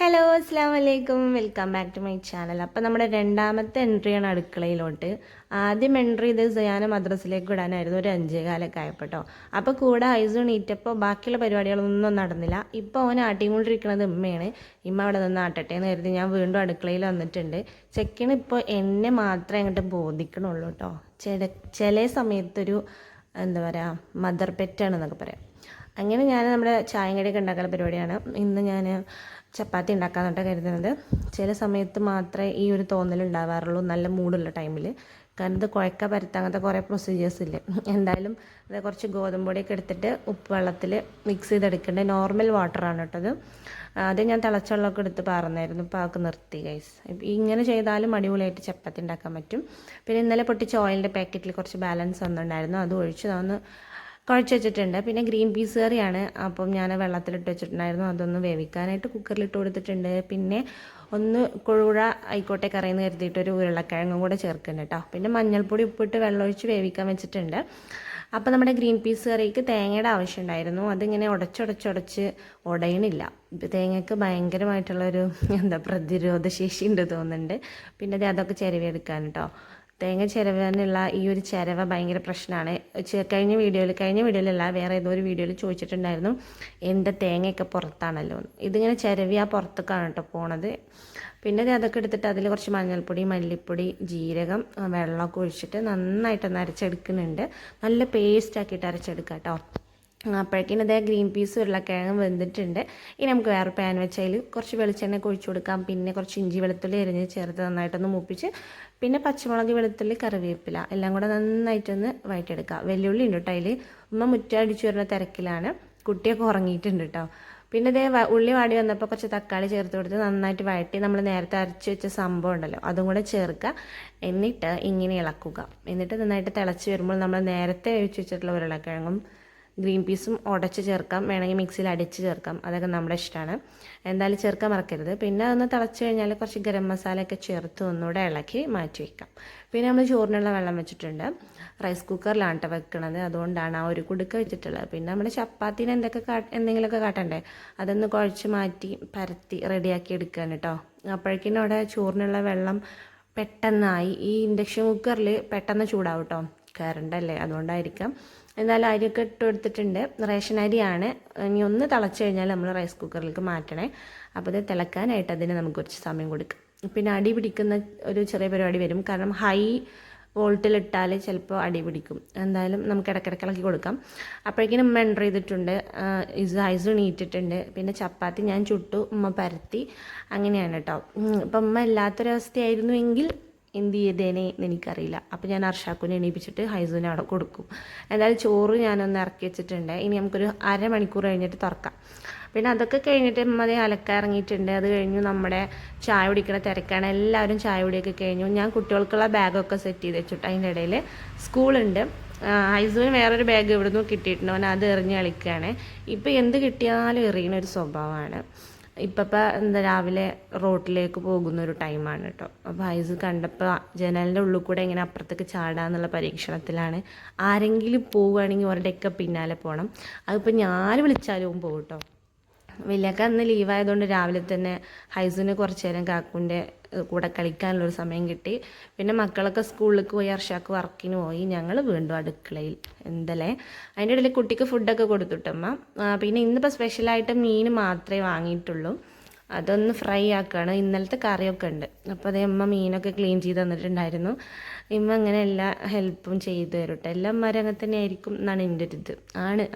Hello അസ്സാം വലൈക്കും welcome back to my channel. അപ്പോൾ നമ്മുടെ രണ്ടാമത്തെ എൻട്രിയാണ് അടുക്കളയിലോട്ട്. ആദ്യം എൻട്രി ചെയ്ത് സയാന മദ്രസിലേക്ക് വിടാനായിരുന്നു ഒരു 5:15 ആയപ്പോട്ടോ. അപ്പോൾ കൂടെ ഐസു നീറ്റപ്പോൾ ബാക്കിയുള്ള പരിപാടികളൊന്നും നടന്നില്ല. ഇപ്പോൾ അവൻ ആട്ടിക്കൊണ്ടിരിക്കുന്നത് ഉമ്മയാണ്. ഇമ്മ അവിടെ നിന്ന് ആട്ടട്ടെ എന്ന് കരുതി ഞാൻ വീണ്ടും അടുക്കളയിൽ വന്നിട്ടുണ്ട്. ചെക്കന് ഇപ്പോൾ എന്നെ മാത്രമേ അങ്ങോട്ട് ബോധിക്കണുള്ളൂ കേട്ടോ. ചില സമയത്തൊരു എന്താ പറയുക മദർ പെറ്റാണെന്നൊക്കെ പറയാം. അങ്ങനെ ഞാൻ നമ്മുടെ ചായം കടിയൊക്കെ ഉണ്ടാക്കാനുള്ള പരിപാടിയാണ്. ഇന്ന് ഞാൻ ചപ്പാത്തി ഉണ്ടാക്കാമെന്നിട്ട് കരുതുന്നത്. ചില സമയത്ത് മാത്രമേ ഈ ഒരു തോന്നൽ ഉണ്ടാവാറുള്ളൂ, നല്ല മൂടുള്ള ടൈമിൽ. കാരണം ഇത് കുഴക്ക പരത്താൻ അങ്ങനത്തെ കുറേ പ്രൊസീജിയേഴ്സ് ഇല്ലേ. എന്തായാലും അത് കുറച്ച് ഗോതമ്പ് പൊടിയൊക്കെ എടുത്തിട്ട് ഉപ്പ് വെള്ളത്തിൽ മിക്സ് ചെയ്തെടുക്കേണ്ട നോർമൽ വാട്ടറാണ് കേട്ടത്. അത് ഞാൻ തിളച്ച വെള്ളമൊക്കെ എടുത്ത് പാർന്നായിരുന്നു. ഇപ്പോൾ ആൾക്ക് നിർത്തി ഗൈസ്. ഇങ്ങനെ ചെയ്താലും അടിപൊളിയായിട്ട് ചപ്പാത്തി ഉണ്ടാക്കാൻ പറ്റും. പിന്നെ ഇന്നലെ പൊട്ടിച്ച ഓയിലിൻ്റെ പാക്കറ്റിൽ കുറച്ച് ബാലൻസ് വന്നിട്ടുണ്ടായിരുന്നു, അത് ഒഴിച്ച് ഒന്ന് കുഴച്ച് വെച്ചിട്ടുണ്ട്. പിന്നെ ഗ്രീൻ പീസ് കറിയാണ്, അപ്പം ഞാൻ വെള്ളത്തിലിട്ട് വെച്ചിട്ടുണ്ടായിരുന്നു. അതൊന്ന് വേവിക്കാനായിട്ട് കുക്കറിലിട്ട് കൊടുത്തിട്ടുണ്ട്. പിന്നെ ഒന്ന് കൊഴുഴ ആയിക്കോട്ടെ കറിയെന്ന് കരുതിയിട്ട് ഒരു ഉരുളക്കിഴങ്ങും കൂടെ ചേർക്കുന്നുണ്ട് കേട്ടോ. പിന്നെ മഞ്ഞൾപ്പൊടി ഉപ്പിട്ട് വെള്ളമൊഴിച്ച് വേവിക്കാൻ വെച്ചിട്ടുണ്ട്. അപ്പോൾ നമ്മുടെ ഗ്രീൻ പീസ് കറിക്ക് തേങ്ങയുടെ ആവശ്യം ഉണ്ടായിരുന്നു. അതിങ്ങനെ ഉടച്ചുടച്ചുടച്ച് ഉടയണില്ല. തേങ്ങയ്ക്ക് ഭയങ്കരമായിട്ടുള്ളൊരു പ്രതിരോധ ശേഷി ഉണ്ട് തോന്നുന്നുണ്ട്. പിന്നെ അതൊക്കെ ചിരവിയെടുക്കാൻ കേട്ടോ. തേങ്ങ ചിരവാനുള്ള ഈ ഒരു ചിരവ ഭയങ്കര പ്രശ്നമാണ്. കഴിഞ്ഞ വീഡിയോയിലല്ല വേറെ ഏതോ ഒരു വീഡിയോയിൽ ചോദിച്ചിട്ടുണ്ടായിരുന്നു എൻ്റെ തേങ്ങയൊക്കെ പുറത്താണല്ലോ എന്ന്. ഇതിങ്ങനെ ചിരവി ആ പുറത്തേക്കാണ് കേട്ടോ പോണത്. പിന്നെ അതൊക്കെ എടുത്തിട്ട് അതിൽ കുറച്ച് മഞ്ഞൾപ്പൊടി, മല്ലിപ്പൊടി, ജീരകം, വെള്ളമൊക്കെ ഒഴിച്ചിട്ട് നന്നായിട്ടൊന്ന് അരച്ചെടുക്കുന്നുണ്ട്. നല്ല പേസ്റ്റ് ആക്കിയിട്ട് അരച്ചെടുക്കാം കേട്ടോ. അപ്പോഴേക്കും അതേ ഗ്രീൻ പീസ് ഉരുളക്കിഴങ്ങ് വെന്തിട്ടുണ്ട്. ഇനി നമുക്ക് വേറെ പാൻ വെച്ചതിൽ കുറച്ച് വെളിച്ചെണ്ണ ഒഴിച്ചു കൊടുക്കാം. പിന്നെ കുറച്ച് ഇഞ്ചി വെളുത്തുള്ളി അരിഞ്ഞ് ചേർത്ത് നന്നായിട്ടൊന്ന് മൂപ്പിച്ച്, പിന്നെ പച്ചമുളക്, വെളുത്തുള്ളി, കറിവേപ്പില എല്ലാം കൂടെ നന്നായിട്ടൊന്ന് വഴറ്റിയെടുക്കാം. വെല്ലുള്ളി ഉണ്ട് കേട്ടോ അതിൽ. ഉമ്മ മുറ്റടിച്ചു വരുന്ന തിരക്കിലാണ്, കുട്ടിയൊക്കെ ഉറങ്ങിയിട്ടുണ്ട് കേട്ടോ. പിന്നെ ഇതേ ഉള്ളി വാടി വന്നപ്പോൾ കുറച്ച് തക്കാളി ചേർത്ത് കൊടുത്ത് നന്നായിട്ട് വഴറ്റി നമ്മൾ നേരത്തെ അരച്ച് വെച്ച സംഭവം ഉണ്ടല്ലോ അതും കൂടെ ചേർക്കുക. എന്നിട്ട് ഇങ്ങനെ ഇളക്കുക. എന്നിട്ട് നന്നായിട്ട് തിളച്ച് വരുമ്പോൾ നമ്മൾ നേരത്തെ ഒഴിച്ച് വെച്ചിട്ടുള്ള ഉരുളക്കിഴങ്ങും ഗ്രീൻ പീസും ഉടച്ച് ചേർക്കാം, വേണമെങ്കിൽ മിക്സിയിൽ അടിച്ച് ചേർക്കാം. അതൊക്കെ നമ്മുടെ ഇഷ്ടമാണ്. എന്തായാലും ചേർക്കാൻ മറക്കരുത്. പിന്നെ ഒന്ന് തിളച്ച് കഴിഞ്ഞാൽ കുറച്ച് ഗരം മസാലയൊക്കെ ചേർത്ത് ഒന്നുകൂടെ ഇളക്കി മാറ്റി വയ്ക്കാം. പിന്നെ നമ്മൾ ചോറിനുള്ള വെള്ളം വെച്ചിട്ടുണ്ട്. റൈസ് കുക്കറിലാണ് കേട്ടോ വെക്കണത്, അതുകൊണ്ടാണ് ആ ഒരു കുടുക്ക വെച്ചിട്ടുള്ളത്. പിന്നെ നമ്മുടെ ചപ്പാത്തിന് എന്തെങ്കിലുമൊക്കെ കാട്ടണ്ടേ, അതൊന്ന് കുഴച്ച് മാറ്റി പരത്തി റെഡിയാക്കി എടുക്കാൻ കേട്ടോ. അപ്പോഴേക്കും അവിടെ ചോറിനുള്ള വെള്ളം പെട്ടെന്നായി. ഈ ഇൻഡക്ഷൻ കുക്കറിൽ പെട്ടെന്ന് ചൂടാവും കേട്ടോ, കറണ്ടല്ലേ, അതുകൊണ്ടായിരിക്കാം. എന്നാലും അരിയൊക്കെ ഇട്ട് കൊടുത്തിട്ടുണ്ട്. റേഷൻ അരിയാണ്. ഇനി ഒന്ന് തിളച്ച് കഴിഞ്ഞാൽ നമ്മൾ റൈസ് കുക്കറിലേക്ക് മാറ്റണേ. അപ്പോൾ ഇത് തിളക്കാനായിട്ട് അതിന് നമുക്ക് കുറച്ച് സമയം കൊടുക്കാം. പിന്നെ അടി പിടിക്കുന്ന ഒരു ചെറിയ പരിപാടി വരും, കാരണം ഹൈ വോൾട്ടിലിട്ടാൽ ചിലപ്പോൾ അടി പിടിക്കും. എന്തായാലും നമുക്ക് ഇടയ്ക്കിടയ്ക്ക് ഇളക്കി കൊടുക്കാം. അപ്പോഴേക്കും ഉമ്മ എൻ്റർ ചെയ്തിട്ടുണ്ട്, ഐസ് നീറ്റിട്ടുണ്ട്. പിന്നെ ചപ്പാത്തി ഞാൻ ചുട്ടു, ഉമ്മ പരത്തി. അങ്ങനെയാണ് കേട്ടോ. ഇപ്പം ഉമ്മ ഇല്ലാത്തൊരവസ്ഥയായിരുന്നു എങ്കിൽ എന്ത് ചെയ്തേനെ എനിക്കറിയില്ല. അപ്പോൾ ഞാൻ അർഷാക്കുനെ എണീപ്പിച്ചിട്ട് ഹൈസുവിനെ അവിടെ കൊടുക്കും. എന്തായാലും ചോറ് ഞാനൊന്ന് ഇറക്കി വെച്ചിട്ടുണ്ട്. ഇനി നമുക്കൊരു അരമണിക്കൂർ കഴിഞ്ഞിട്ട് തുറക്കാം. പിന്നെ അതൊക്കെ കഴിഞ്ഞിട്ട് മതി അലക്കാൻ ഇറങ്ങിയിട്ടുണ്ട്. അത് കഴിഞ്ഞു നമ്മുടെ ചായ കുടിക്കുന്ന തിരക്കാണ്. എല്ലാവരും ചായ കുടിയൊക്കെ കഴിഞ്ഞു. ഞാൻ കുട്ടികൾക്കുള്ള ബാഗൊക്കെ സെറ്റ് ചെയ്ത് വെച്ചിട്ട് അതിൻ്റെ ഇടയിൽ സ്കൂളുണ്ട്. ഹൈസുവിന് വേറൊരു ബാഗ് ഇവിടുന്ന് കിട്ടിയിട്ടുണ്ട്. അവൻ അത് എറിഞ്ഞ് കളിക്കുകയാണ്. ഇപ്പോൾ എന്ത് കിട്ടിയാലും എറിയുന്ന ഒരു സ്വഭാവമാണ്. ഇപ്പം രാവിലെ റോട്ടിലേക്ക് പോകുന്ന ഒരു ടൈമാണ് കേട്ടോ. അപ്പോൾ ഐസ് കണ്ടപ്പോൾ ജനലിൻ്റെ ഉള്ളിൽ കൂടെ ഇങ്ങനെ അപ്പുറത്തേക്ക് ചാടാന്നുള്ള പരീക്ഷണത്തിലാണ്. ആരെങ്കിലും പോവുകയാണെങ്കിൽ അവരുടെയൊക്കെ പിന്നാലെ പോകണം. അതിപ്പോൾ ഞാൻ വിളിച്ചാലും പോകും കേട്ടോ. വലിയൊക്കെ അന്ന് ലീവായതുകൊണ്ട് രാവിലെ തന്നെ ഹൈസുവിന് കുറച്ച് നേരം കാക്കുൻ്റെ കൂടെ കളിക്കാനുള്ളൊരു സമയം കിട്ടി. പിന്നെ മക്കളൊക്കെ സ്കൂളിലേക്ക് പോയി, അർഷാക്ക് വർക്കിന് പോയി. ഞങ്ങൾ വീണ്ടും അടുക്കളയിൽ എന്തല്ലേ. അതിൻ്റെ ഇടയിൽ കുട്ടിക്ക് ഫുഡൊക്കെ കൊടുത്തിട്ടമ്മ. പിന്നെ ഇന്നിപ്പോൾ സ്പെഷ്യലായിട്ട് മീൻ മാത്രമേ വാങ്ങിയിട്ടുള്ളൂ, അതൊന്ന് ഫ്രൈ ആക്കുകയാണ്. ഇന്നലത്തെ കറിയൊക്കെ ഉണ്ട്. അപ്പോൾ അതേ അമ്മ മീനൊക്കെ ക്ലീൻ ചെയ്ത് തന്നിട്ടുണ്ടായിരുന്നു. ഇമ്മ അങ്ങനെ എല്ലാ ഹെൽപ്പും ചെയ്തു തരും കേട്ടോ. എല്ലാ അമ്മമാരും അങ്ങനെ തന്നെ ആയിരിക്കും എന്നാണ് എൻ്റെ ഒരു ഇത്.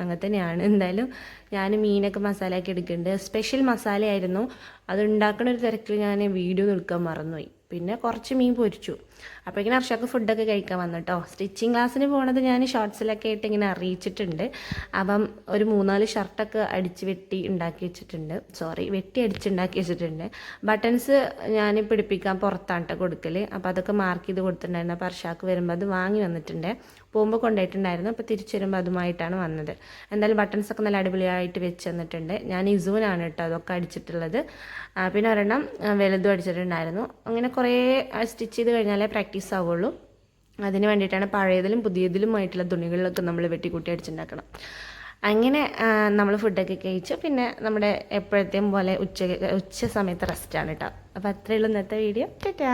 അങ്ങനെ തന്നെയാണ്. എന്തായാലും ഞാൻ മീനൊക്കെ മസാലയൊക്കെ എടുക്കുന്നുണ്ട്. സ്പെഷ്യൽ മസാലയായിരുന്നു. അത് ഉണ്ടാക്കുന്ന ഒരു തിരക്കിൽ ഞാൻ വീഡിയോ എടുക്കാൻ മറന്നുപോയി. പിന്നെ കുറച്ച് മീൻ പൊരിച്ചു. അപ്പോഴേക്കും അർഷാക്ക് ഫുഡൊക്കെ കഴിക്കാൻ വന്നു കേട്ടോ. സ്റ്റിച്ചിങ് ക്ലാസ്സിന് പോണത് ഞാൻ ഷോർട്സിലൊക്കെ ആയിട്ട് ഇങ്ങനെ അറിയിച്ചിട്ടുണ്ട്. അപ്പം ഒരു 3-4 ഷർട്ടൊക്കെ വെട്ടി അടിച്ചുണ്ടാക്കി വെച്ചിട്ടുണ്ട്. ബട്ടൺസ് ഞാൻ പിടിപ്പിക്കാൻ പുറത്താണ് കേട്ടോ കൊടുക്കൽ. അപ്പോൾ അതൊക്കെ മാർക്ക് ചെയ്ത് കൊടുത്തിട്ടുണ്ടായിരുന്നു. അപ്പോൾ അർഷാക്ക് വരുമ്പോൾ അത് വാങ്ങി വന്നിട്ടുണ്ട്. പോകുമ്പോൾ കൊണ്ടുപോയിട്ടുണ്ടായിരുന്നു. അപ്പോൾ തിരിച്ചു വരുമ്പോൾ അതുമായിട്ടാണ് വന്നത്. എന്തായാലും ബട്ടൺസൊക്കെ നല്ല അടിപൊളിയായിട്ട് വെച്ച് തന്നിട്ടുണ്ട്. ഞാൻ ഇസുവിനാണ് കേട്ടോ അതൊക്കെ അടിച്ചിട്ടുള്ളത്. പിന്നെ ഒരെണ്ണം വലുതും അടിച്ചിട്ടുണ്ടായിരുന്നു. അങ്ങനെ കുറേ സ്റ്റിച്ച് ചെയ്ത് കഴിഞ്ഞാലേ പ്രാക്ടീസ് ആവുള്ളൂ. അതിന് വേണ്ടിയിട്ടാണ് പഴയതിലും പുതിയതിലുമായിട്ടുള്ള തുണികളിലൊക്കെ നമ്മൾ വെട്ടിക്കൂട്ടി അടിച്ചുണ്ടാക്കണം. അങ്ങനെ നമ്മൾ ഫുഡൊക്കെ കഴിച്ചു. പിന്നെ നമ്മുടെ എപ്പോഴത്തെയും പോലെ ഉച്ച സമയത്ത് റെസ്റ്റാണ് കേട്ടോ. അപ്പോൾ അത്രയേ ഉള്ളൂ ഇന്നത്തെ വീഡിയോ. ടാറ്റാ.